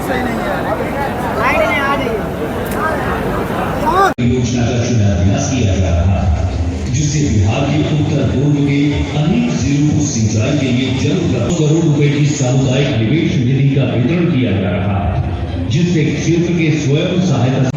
सही नहीं है। योजना का शिलान्यास किया जा रहा है, जिससे बिहार के उत्तर पूर्व के अनेक जिलों को सिंचाई के लिए जल करोड़ रुपए की सामुदायिक निवेश निधि का वितरण किया जा रहा है, जिससे क्षेत्र के स्वयं सहायता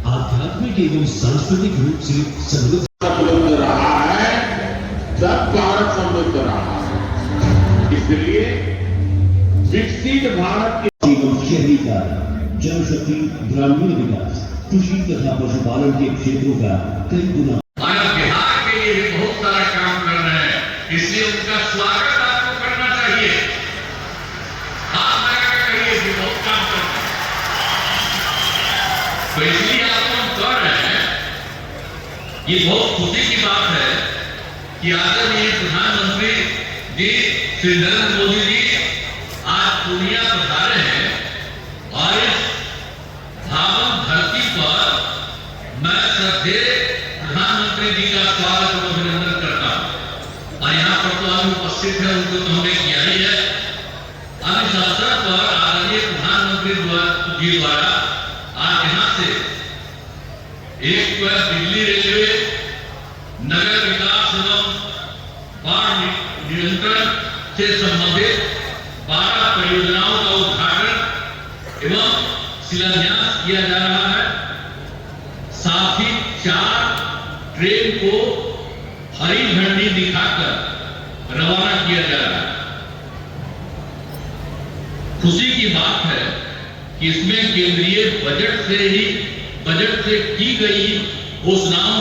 आध्यात्मिक एवं सांस्कृतिक रूप से समृद्ध रहा है, सब भारत समृद्ध रहा है। इसलिए विकसित भारत के एवं शहरी कार्य, जनशक्ति, ग्रामीण विकास, कृषि तथा पशुपालन के क्षेत्रों का कई गुना बिहार के लिए भी बहुत सारा काम कर रहे हैं, इसलिए उनका स्वागत आपको करना चाहिए। हाथ लगा कर कहिए कि बहुत काम कर रहे हैं, तो इसलिए आपको हम कर रहे हैं। ये बहुत खुशी की बात है कि आदरणीय प्रधानमंत्री जी श्री नरेंद्र मोदी जी आज पूर्णिया पधारे हैं और इस पावन धरती पर मैं श्रद्धेय प्रधानमंत्री जी का स्वागत और अभिनंदन करता हूं। और यहाँ पर तो हम उपस्थित हैं, उनको तो हमने किया ही है। अब इस अवसर पर आदरणीय प्रधानमंत्री जी द्वारा आज यहाँ से एक दिल्ली रेलवे नगर विकास एवं बाढ़ नियंत्रण से संबंधित 12 परियोजनाओं का उद्घाटन एवं शिलान्यास किया जा रहा है। साथ ही 4 ट्रेन को हरी झंडी दिखाकर रवाना किया जा रहा है। खुशी की बात है कि इसमें केंद्रीय बजट से की गई घोषणाओं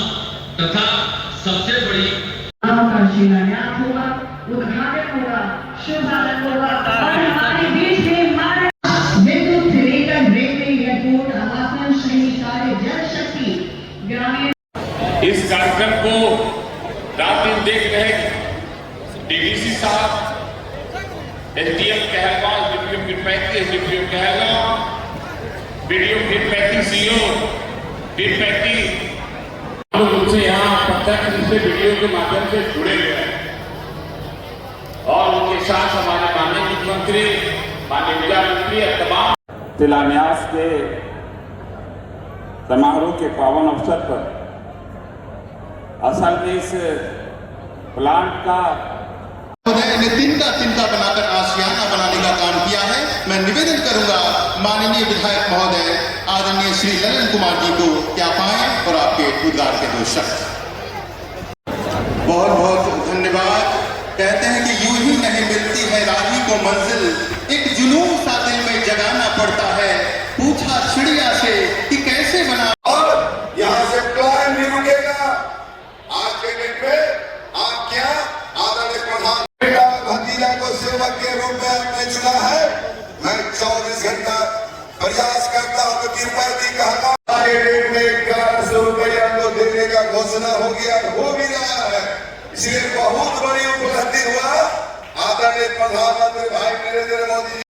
तथा सबसे बड़ी का शिलान्यास होगा, उद्घाटन होगा, शुभारंभ होगा और हमारे देश में विद्युत से लेकर रेलवे, एयरपोर्ट, आवासन, शहरी कार्य, जल शक्ति, ग्रामीण। इस कार्यक्रम को रात दिन देख रहे डीडीसी साहब, SDM Kahalgaon, DPO Kirpaiti, DPO Kahalgaon, BDO Kirpaiti, CO Kirpaiti, उनसे यहाँ प्रत्यक्ष रूप से वीडियो के माध्यम से जुड़े हुए हैं और उनके साथ हमारे माननीय मुख्यमंत्री, माननीय ऊर्जा मंत्री, तमाम शिलान्यास के समारोह के पावन अवसर पर असल में इस प्लांट का ने तिनका बनाकर आशियाना बनाने का काम किया है। मैं निवेदन करूंगा माननीय विधायक महोदय आदरणीय श्री ललन कुमार जी को क्या पाएं और आपके उद्गार के 2 शब्द। बहुत बहुत धन्यवाद। कहते हैं कि यूं ही नहीं मिलती है राही को मंजिल, एक जुनून सा दिल में जगाना पड़ता है। पूछा चिड़िया से कि कैसे बना, और यहाँ से प्लान भी रुकेगा। आज के दिन में आप क्या आदरणीय प्रधान भतीजा को सेवक के रूप में आपने चुना है। मैं 24 घंटा प्रयास करता हूँ कि किरपैती कहता हूँ रेट में 1100 रुपया को देने का घोषणा हो गया, हो भी रहा है। इसलिए बहुत बड़ी उपलब्धि हुआ आदरणीय प्रधानमंत्री भाई नरेंद्र मोदी जी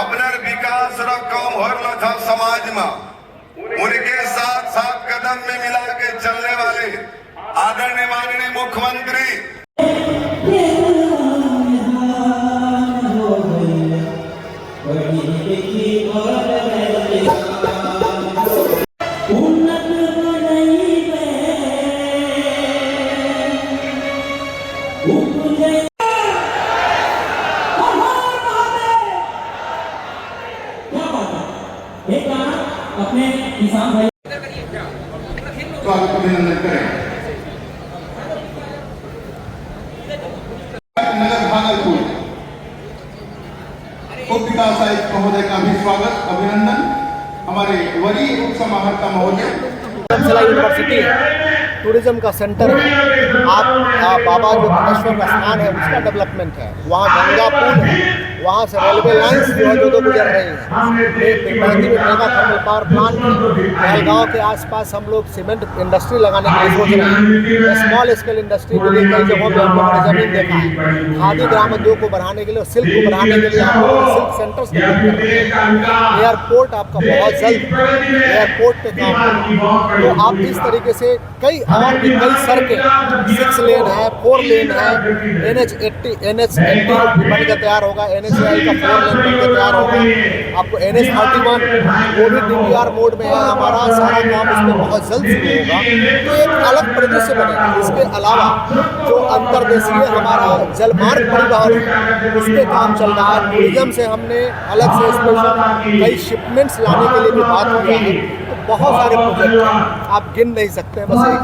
अपने विकास काम हो था समाज में, उनके साथ साथ कदम में मिला के चलने वाले आदरणीय माननीय मुख्यमंत्री अपने किसान भाई स्वागत अभिनंदन करें। नगर भागलपुर उप विकास आयुक्त महोदय का भी स्वागत अभिनंदन। हमारे वरीय उप समाहर्ता महोदय। यूनिवर्सिटी टूरिज्म का सेंटर है। आप बाबा जो धनेश्वर का स्नान है उसका डेवलपमेंट है, वहाँ गंगा पुल है, वहाँ से रेलवे लाइन्स जो है जो गुजर रही हैं। पिरपैती में mega thermal power plant, Pahalgam के आसपास हम लोग सीमेंट इंडस्ट्री लगाने के लिए सोच रहे हैं। स्मॉल स्केल इंडस्ट्री के लिए कई जगहों पर हम लोगों ने जमीन देखा है। खादी ग्राम उद्योग को बढ़ाने के लिए और सिल्क को बढ़ाने के लिए हम लोगों ने सिल्क सेंटर्स डेवलप कर रहे हैं। एयरपोर्ट आपका बहुत जल्द एयरपोर्ट पे काम होगा। तो आप इस तरीके से कई और भी कई सड़कें 6 लेन है, 4 लेन है, NH80 बनकर तैयार होगा, NHAI का 4 लेन बनकर तैयार होगा, आपको NH31 वो भी DPR मोड में है। हमारा सारा काम उसमें बहुत जल्द शुरू होगा, तो एक अलग परिदृश्य बनेगा। इसके अलावा जो अंतर्देशीय हमारा जलमार्ग परिवहन है उसके काम चल रहा है। टूरिज्म से हमने अलग से स्पेशल कई शिपमेंट्स लाने के लिए भी बात किया है। तो बहुत सारे प्रोजेक्ट हैं, आप गिन नहीं सकते हैं। बस एक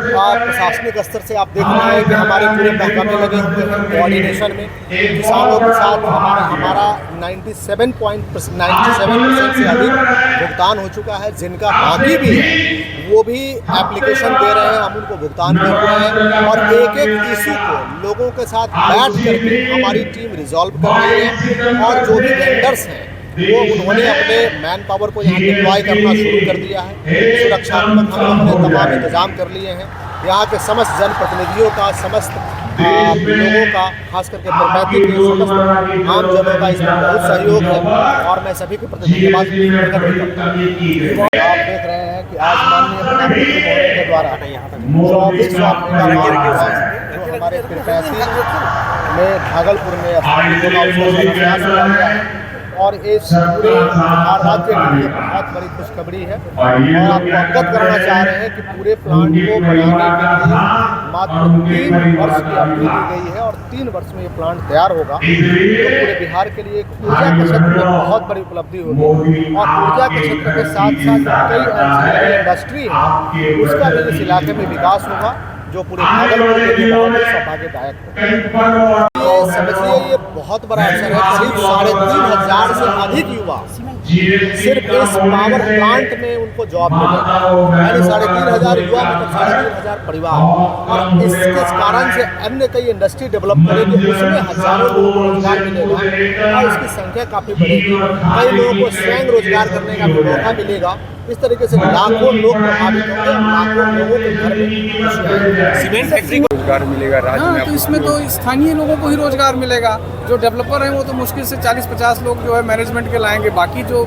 प्रशासनिक स्तर से आप देख रहे हैं कि हमारे पूरे महकमे लगे हुए हैं कोऑर्डिनेशन में। किसानों के साथ हमारा 97% से अधिक भुगतान हो चुका है। जिनका बाकी भी है वो भी एप्लीकेशन दे रहे हैं, हम उनको भुगतान कर रहे हैं और एक एक इशू को लोगों के साथ बैठ करके हमारी टीम रिजॉल्व कर रही है। और जो भी वेंडर्स हैं वो उन्होंने अपने मैन पावर को यहाँ डिप्लॉय करना शुरू कर दिया है। सुरक्षात्मक हम लोगों ने तमाम इंतजाम कर लिए हैं। यहाँ के समस्त जनप्रतिनिधियों का, समस्त लोगों का, खास करके पिरपैती के समस्त आम जनों का इसमें बहुत सहयोग है और मैं सभी के प्रति धन्यवाद प्रकट करता हूँ। आप देख रहे हैं कि आज माननीय प्रधानमंत्री महोदय के द्वारा 24 जो हमारे पिरपैती में, भागलपुर में और इस पूरे बिहार राज्य के लिए बहुत बड़ी खुशखबरी है। और आपको अवगत करना चाह रहे हैं कि पूरे प्लांट को बनाने के लिए मात्र 3 वर्ष की अवधि दी गई है और 3 वर्ष में ये प्लांट तैयार होगा। तो पूरे बिहार के लिए ऊर्जा के क्षेत्र में बहुत बड़ी उपलब्धि होगी और ऊर्जा के क्षेत्र के साथ साथ कई इंडस्ट्री है उसका भी इस इलाके में विकास होगा, जो पूरे भागलपुर के लिए बहुत ही सौभाग्यदायक होगा। समझिए ये बहुत बड़ा अवसर है। करीब 3500 से अधिक युवा सिर्फ इस पावर प्लांट में उनको जॉब मिलेगा। यानी 3500 युवा मतलब 3500 परिवार, और इसके कारण से अन्य कई इंडस्ट्री डेवलप करेंगे, उसमें हजारों लोगों को रोजगार मिलेगा और इसकी संख्या काफ़ी बढ़ेगी। कई लोगों को स्वयं रोजगार करने का भी मौका मिलेगा। इस तरीके से लाखों लोग प्रभावित होंगे, लाखों लोगों के घर में सीमेंट फैक्ट्री को रोजगार मिलेगा राज्य में। तो इसमें तो स्थानीय लोगों को ही रोजगार मिलेगा। जो डेवलपर हैं वो तो मुश्किल से 40-50 लोग जो है मैनेजमेंट के लाएंगे। बाकी जो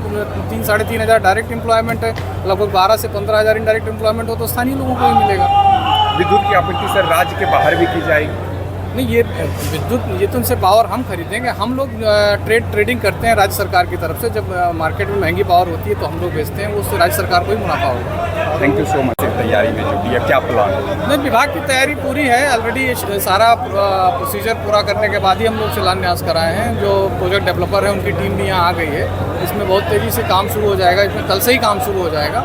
3-3.5 हज़ार डायरेक्ट एम्प्लॉयमेंट है, लगभग 12 से 15 हज़ार इनडायरेक्ट एम्प्लॉयमेंट हो तो स्थानीय लोगों को ही मिलेगा। विद्युत की आपूर्ति सर राज्य के बाहर भी की जाएगी? नहीं, ये विद्युत ये तो उनसे पावर हम खरीदेंगे। हम लोग ट्रेडिंग करते हैं राज्य सरकार की तरफ से। जब मार्केट में महंगी पावर होती है तो हम लोग बेचते हैं, वो उससे राज्य सरकार को ही मुनाफा होगा। Thank you so much. तैयारी में जुटी है, क्या प्लान है? नहीं, विभाग की तैयारी पूरी है। ऑलरेडी सारा प्रोसीजर पूरा करने के बाद ही हम लोग शिलान्यास कराए हैं। जो प्रोजेक्ट डेवलपर है उनकी टीम भी यहाँ आ गई है। इसमें बहुत तेज़ी से काम शुरू हो जाएगा। इसमें कल से ही काम शुरू हो जाएगा।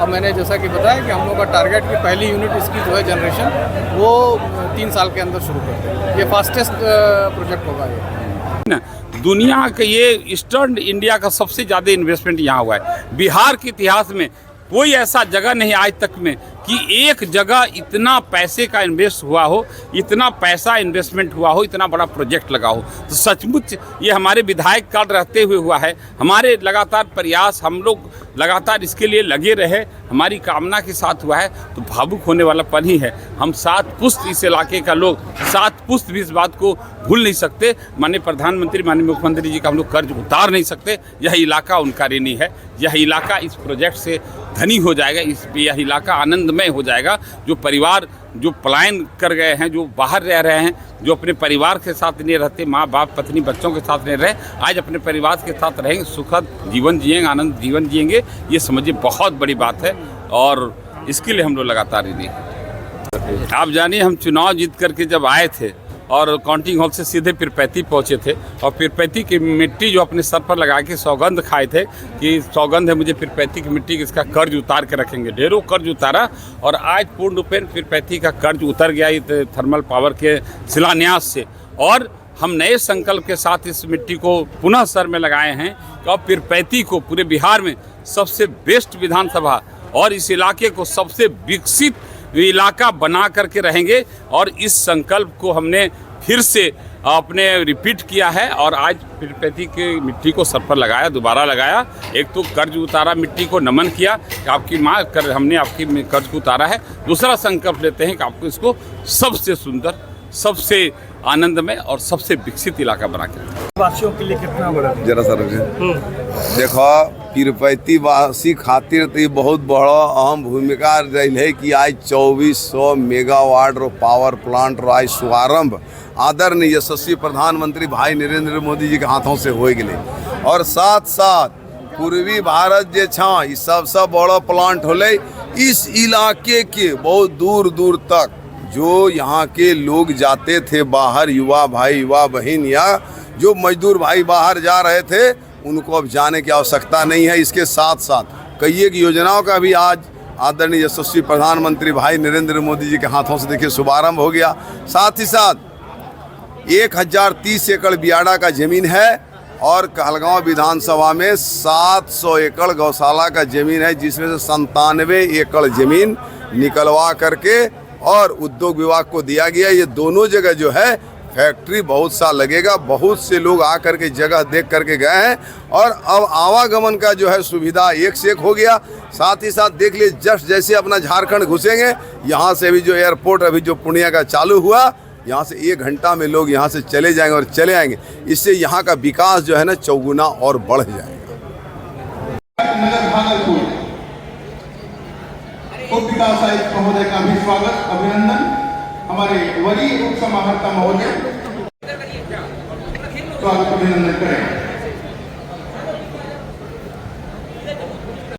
और मैंने जैसा कि बताया कि हम लोग का टारगेट की पहली यूनिट इसकी जो है जनरेशन वो 3 साल के अंदर शुरू करते हैं। ये फास्टेस्ट प्रोजेक्ट होगा ये। दुनिया के ये ईस्टर्न इंडिया का सबसे ज़्यादा इन्वेस्टमेंट यहाँ हुआ है। बिहार के इतिहास में कोई ऐसा जगह नहीं आज तक में कि एक जगह इतना पैसे का इन्वेस्ट हुआ हो, इतना पैसा इन्वेस्टमेंट हुआ हो, इतना बड़ा प्रोजेक्ट लगा हो। तो सचमुच ये हमारे विधायक काल रहते हुए हुआ है। हमारे लगातार प्रयास, हम लोग लगातार इसके लिए लगे रहे, हमारी कामना के साथ हुआ है। तो भावुक होने वाला पल ही है। हम 7 पुश्त इस इलाके का लोग 7 पुश्त भी इस बात को भूल नहीं सकते। माननीय प्रधानमंत्री, माननीय मुख्यमंत्री जी का हम लोग कर्ज उतार नहीं सकते। यह इलाका उनका ऋणी है। यह इलाका इस प्रोजेक्ट से धनी हो जाएगा। यह इलाका आनंदमय हो जाएगा। जो परिवार जो पलायन कर गए हैं, जो बाहर रह रहे हैं, जो अपने परिवार के साथ नहीं रहते, माँ बाप पत्नी बच्चों के साथ नहीं रहे, आज अपने परिवार के साथ रहेंगे, सुखद जीवन जिएंगे, आनंद जीवन जिएंगे। ये समझिए बहुत बड़ी बात है और इसके लिए हम लोग लगातार ऋणी हैं। आप जानिए, हम चुनाव जीत करके जब आए थे और काउंटिंग हॉल से सीधे पिरपैती पहुँचे थे और पिरपैती की मिट्टी जो अपने सर पर लगा के सौगंध खाए थे कि सौगंध है मुझे पिरपैती की मिट्टी की, इसका कर्ज उतार के रखेंगे। ढेरों कर्ज उतारा और आज पूर्ण रूपेण पिरपैती का कर्ज उतर गया इस थर्मल पावर के शिलान्यास से। और हम नए संकल्प के साथ इस मिट्टी को पुनः सर में लगाए हैं कि अब पिरपैती को पूरे बिहार में सबसे बेस्ट विधानसभा और इस इलाके को सबसे विकसित इलाका बना करके रहेंगे। और इस संकल्प को हमने फिर से आपने रिपीट किया है और आज तिरुपति की मिट्टी को सर पर लगाया, दोबारा लगाया। एक तो कर्ज उतारा, मिट्टी को नमन किया कि आपकी माँ कर, हमने आपकी कर्ज को उतारा है। दूसरा संकल्प लेते हैं कि आपको इसको सबसे सुंदर, सबसे आनंदमय और सबसे विकसित इलाका बना के वासियों के लिए कितना बड़ा जरा सर देखो तिरुपति वासी खातिर तो बहुत बड़ा अहम भूमिका रही है कि आज 2400 मेगावाट रो पावर प्लांट रो आज शुभारंभ आदरणीय यशस्वी प्रधानमंत्री भाई नरेंद्र मोदी जी के हाथों से हो गए। और साथ साथ पूर्वी भारत जे छा ई सबसे बड़ा प्लांट होले। इस इलाके के बहुत दूर दूर तक जो यहाँ के लोग जाते थे बाहर, युवा भाई युवा बहन या जो मजदूर भाई बाहर जा रहे थे, उनको अब जाने की आवश्यकता नहीं है। इसके साथ साथ कई एक योजनाओं का भी आज आदरणीय यशस्वी प्रधानमंत्री भाई नरेंद्र मोदी जी के हाथों से देखिए शुभारंभ हो गया। साथ ही साथ 1030 एकड़ बियाड़ा का जमीन है और कहलगांव विधानसभा में 700 एकड़ गौशाला का जमीन है, जिसमें से 97 एकड़ जमीन निकलवा करके और उद्योग विभाग को दिया गया। ये दोनों जगह जो है फैक्ट्री बहुत सा लगेगा। बहुत से लोग आकर के जगह देख करके गए हैं और अब आवागमन का जो है सुविधा एक से एक हो गया। साथ ही साथ देख लीजिए जस्ट जैसे अपना झारखंड घुसेंगे, यहाँ से भी जो एयरपोर्ट अभी जो पूर्णिया का चालू हुआ, यहाँ से 1 घंटा में लोग यहाँ से चले जाएंगे और चले आएंगे। इससे यहाँ का विकास जो है ना चौगुना और बढ़ जाएगा। नगर भागलपुर उप विकास आयुक्त महोदय का भी स्वागत अभिनंदन। हमारे वरीय उप समाहर्ता महोदय स्वागत अभिनंदन करें।